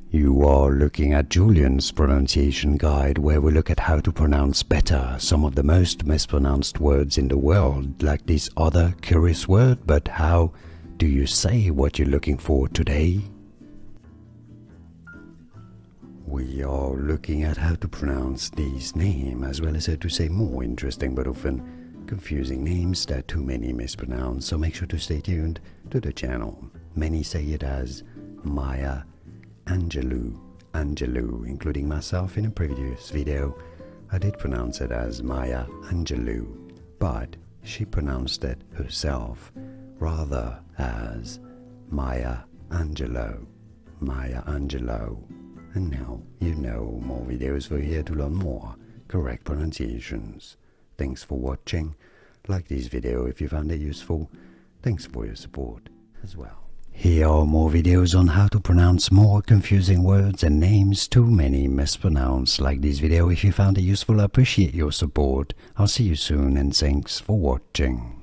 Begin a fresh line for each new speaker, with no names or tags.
You are looking at Julian's pronunciation guide, where we look at how to pronounce better some of the most mispronounced words in the world, like this other curious word. But how do you say what you're looking for today? We are looking at how to pronounce this name, as well as how to say more interesting but often confusing names that too many mispronounce, so make sure to stay tuned to the channel. Many say it as Maya Angelou, including myself. In a previous video I did pronounce it as Maya Angelou, but she pronounced it herself rather as Maya Angelou. And now you know more videos for here to learn more correct pronunciations. Thanks for watching. Like this video if you found it useful. Thanks for your support as well. Here are more videos on how to pronounce more confusing words and names too many mispronounced. Like this video if you found it useful. I appreciate your support. I'll see you soon and thanks for watching.